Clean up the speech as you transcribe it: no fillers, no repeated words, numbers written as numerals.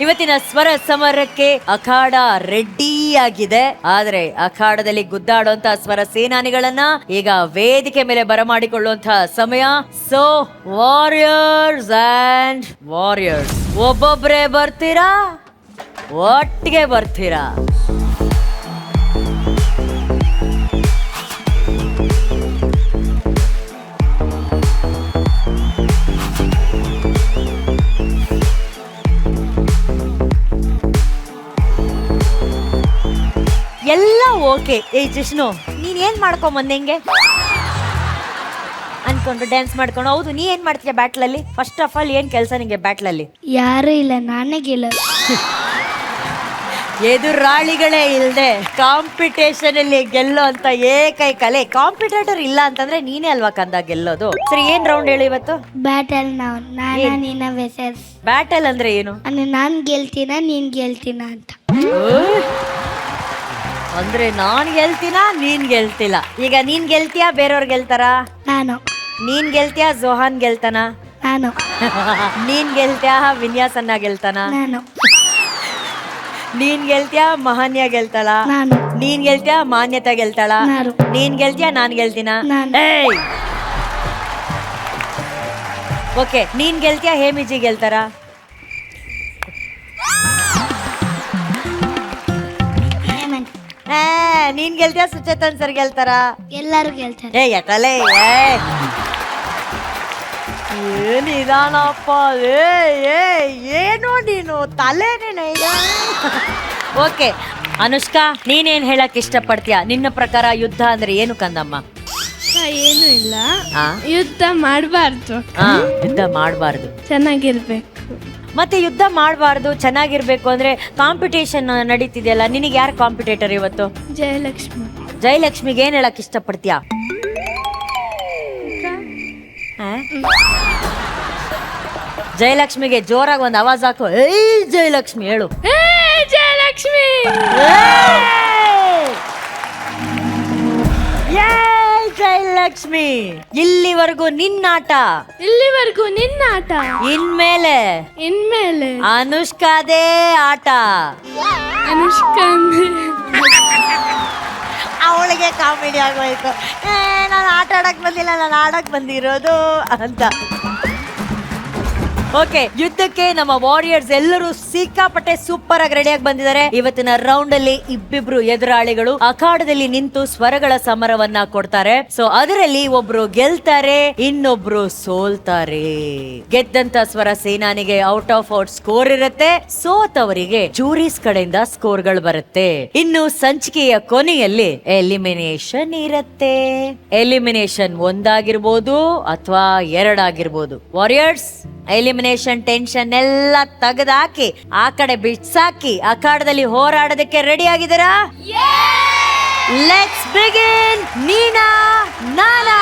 ಇವತ್ತಿನ ಸ್ವರ ಸಮರಕ್ಕೆ ಅಖಾಡ ರೆಡಿ ಆಗಿದೆ. ಆದ್ರೆ ಅಖಾಡದಲ್ಲಿ ಗುದ್ದಾಡುವಂತ ಸ್ವರ ಸೇನಾನಿಗಳನ್ನ ಈಗ ವೇದಿಕೆ ಮೇಲೆ ಬರಮಾಡಿಕೊಳ್ಳುವಂತಹ ಸಮಯ. ಸೊ ವಾರಿಯರ್ಸ್ ಅಂಡ್ ವಾರಿಯರ್ಸ್, ಒಬ್ಬೊಬ್ರೆ ಬರ್ತೀರಾ ಒಟ್ಟಿಗೆ ಬರ್ತೀರಾ? ಎಲ್ಲ ಓಕೆ. ಜಿಷ್ಣು, ನೀನ್ ಏನ್ ಮಾಡ್ಕೊಂಡ್ ಹೆಂಗೆ ಅನ್ಕೊಂಡು ಡ್ಯಾನ್ಸ್ ಮಾಡ್ಕೊಂಡು? ಹೌದು, ನೀ ಏನ್ ಮಾಡ್ತೀಯ ಬ್ಯಾಟ್ಲಲ್ಲಿ? ಫಸ್ಟ್ ಆಫ್ ಆಲ್ ಏನ್ ಕೆಲಸ ನಿಂಗೆ ಬ್ಯಾಟ್ಲಲ್ಲಿ? ಯಾರು ಇಲ್ಲ, ನಾನೇ ಗೆಲ್ಲ. ಎದುರಾಳಿಗಳೇ ಇಲ್ದೆ ಕಾಂಪಿಟೇಷನ್ ಅಲ್ಲಿ ಗೆಲ್ಲೋ ಅಂತ ಏಕೈಕ ಕಲೆ. ಕಾಂಪಿಟೇಟರ್ ಇಲ್ಲ ಅಂತಂದ್ರೆ ನೀನೇ ಅಲ್ವಾ ಕಂದ ಗೆಲ್ಲೋದು. ಸರಿ, ಏನ್ ರೌಂಡ್ ಹೇಳು ಇವತ್ತು? ಬ್ಯಾಟಲ್ ನೀನ ವೆಸಸ್. ಬ್ಯಾಟಲ್ ಅಂದ್ರೆ ಏನು? ನಾನ್ ಗೆಲ್ತೀನ ನೀನ್ ಗೆಲ್ತೀನ ಅಂತ. ಅಂದ್ರೆ ನಾನ್ ಗೆಲ್ತೀನ ನೀನ್ ಗೆಲ್ತಿಲ್ಲ. ಈಗ ನೀನ್ ಗೆಲ್ತೀಯಾ ಬೇರೆಯವ್ರು ಗೆಲ್ತಾರ? ನಾನು. ನೀನ್ ಗೆಲ್ತೀಯಾ ಜೋಹಾನ್ ಗೆಲ್ತಾನ? ನಾನು. ನೀನ್ ಗೆಲ್ತೀಯಾ ವಿನ್ಯಾಸನ್ನ ಗೆಲ್ತಾನ? ನಾನು. ನೀನ್ ಗೆಲ್ತೀಯಾ ಮಹಾನ್ಯ ಗೆಲ್ತಾಳ? ನಾನು. ನೀನ್ ಗೆಲ್ತೀಯಾ ಮಾನ್ಯತೆ ಗೆಲ್ತಾಳ? ನಾನು. ನೀನ್ ಗೆಲ್ತೀಯಾ ನಾನ್ ಗೆಲ್ತೀನ? ನಾನು. ಓಕೆ, ನೀನ್ ಗೆಲ್ತೀಯಾ ಹೇಮಿಜಿ ಗೆಲ್ತಾರ? ನೀನ್ ಗೆಲ್ತೀಯಾ ಸುಚೇತನ್ ಸರ್ ಗೆಲ್ತಾರ? ಎಲ್ಲರೂ ಗೆಲ್ತಾರೆ. ಎಟಲೆ ಏನಿದಾನಪ್ಪ, ಏನು ನೀನು ತಲೆನೇನ ಈಗ. ಓಕೆ ಅನುಷ್ಕಾ, ನೀನೇನ್ ಹೇಳಕ್ ಇಷ್ಟಪಡ್ತೀಯ? ನಿನ್ನ ಪ್ರಕಾರ ಯುದ್ಧ ಅಂದ್ರೆ ಏನು ಕಂದಮ್ಮ? ಏನು ಇಲ್ಲ, ಯುದ್ಧ ಮಾಡಬಾರ್ದು. ಯುದ್ಧ ಮಾಡಬಾರ್ದು, ಚೆನ್ನಾಗಿರ್ಬೇಕು. ಮತ್ತೆ ಯುದ್ಧ ಮಾಡಬಾರ್ದು ಚೆನ್ನಾಗಿರ್ಬೇಕು ಅಂದ್ರೆ ಕಾಂಪಿಟೇಷನ್ ನಡೀತಿದೆಯಲ್ಲ, ನಿನಗೆ ಯಾರು ಕಾಂಪಿಟೇಟರ್ ಇವತ್ತು? ಜಯಲಕ್ಷ್ಮಿ. ಜಯಲಕ್ಷ್ಮಿಗೆ ಏನ್ ಹೇಳಕ್ ಇಷ್ಟಪಡ್ತೀಯಾ? ಜಯಲಕ್ಷ್ಮಿಗೆ ಜೋರಾಗಿ ಒಂದು ಆವಾಜ್ ಹಾಕು. ಏಯ್ ಜಯಲಕ್ಷ್ಮಿ ಹೇಳು. ಜಯಲಕ್ಷ್ಮಿ. ಜಯಲಕ್ಷ್ಮಿ, ಇಲ್ಲಿವರೆಗೂ ನಿನ್ನಾಟ, ಇಲ್ಲಿವರೆಗೂ ನಿನ್ನಾಟ. ಇನ್ಮೇಲೆ ಅನುಷ್ಕಾದೇ ಆಟ. ಅನುಷ್ಕಾ ಅವಳಿಗೆ ಕಾಮಿಡಿ ಆಗೋಯ್ತು. ನಾನು ಆಟ ಆಡಕ್ ಬಂದಿಲ್ಲ, ನಾನು ಆಡಕ್ ಬಂದಿರೋದು ಅಂತ. ಓಕೆ, ಯುದ್ಧಕ್ಕೆ ನಮ್ಮ ವಾರಿಯರ್ಸ್ ಎಲ್ಲರೂ ಸಿಕ್ಕಾಪಟ್ಟೆ ಸೂಪರ್ ಆಗಿ ರೆಡಿಯಾಗಿ ಬಂದಿದ್ದಾರೆ. ಇವತ್ತಿನ ರೌಂಡ್ ಅಲ್ಲಿ ಇಬ್ಬಿಬ್ರು ಎದುರಾಳಿಗಳು ಅಖಾಡದಲ್ಲಿ ನಿಂತು ಸ್ವರಗಳ ಸಮರವನ್ನ ಕೊಡ್ತಾರೆ. ಸೊ ಅದರಲ್ಲಿ ಒಬ್ರು ಗೆಲ್ತಾರೆ, ಇನ್ನೊಬ್ರು ಸೋಲ್ತಾರೆ. ಗೆದ್ದಂತ ಸ್ವರ ಸೇನಾನಿಗೆ ಔಟ್ ಆಫ್ ಔಟ್ ಸ್ಕೋರ್ ಇರುತ್ತೆ, ಸೋತವರಿಗೆ ಜೂರೀಸ್ ಕಡೆಯಿಂದ ಸ್ಕೋರ್ಗಳು ಬರುತ್ತೆ. ಇನ್ನು ಸಂಚಿಕೆಯ ಕೊನೆಯಲ್ಲಿ ಎಲಿಮಿನೇಷನ್ ಇರುತ್ತೆ. ಎಲಿಮಿನೇಷನ್ ಒಂದಾಗಿರ್ಬೋದು ಅಥವಾ ಎರಡಾಗಿರ್ಬೋದು. ವಾರಿಯರ್ಸ್, ಎಲಿಮಿನೇಷನ್ ಟೆನ್ಷನ್ ಎಲ್ಲ ತೆಗೆದಾಕಿ ಆ ಕಡೆ ಬಿಡ್ಸಾಕಿ ಅಖಾಡದಲ್ಲಿ ಹೋರಾಡೋದಕ್ಕೆ ರೆಡಿ ಆಗಿದ್ದೀರಾ? Let's begin. ನೀನಾ ನಾನಾ?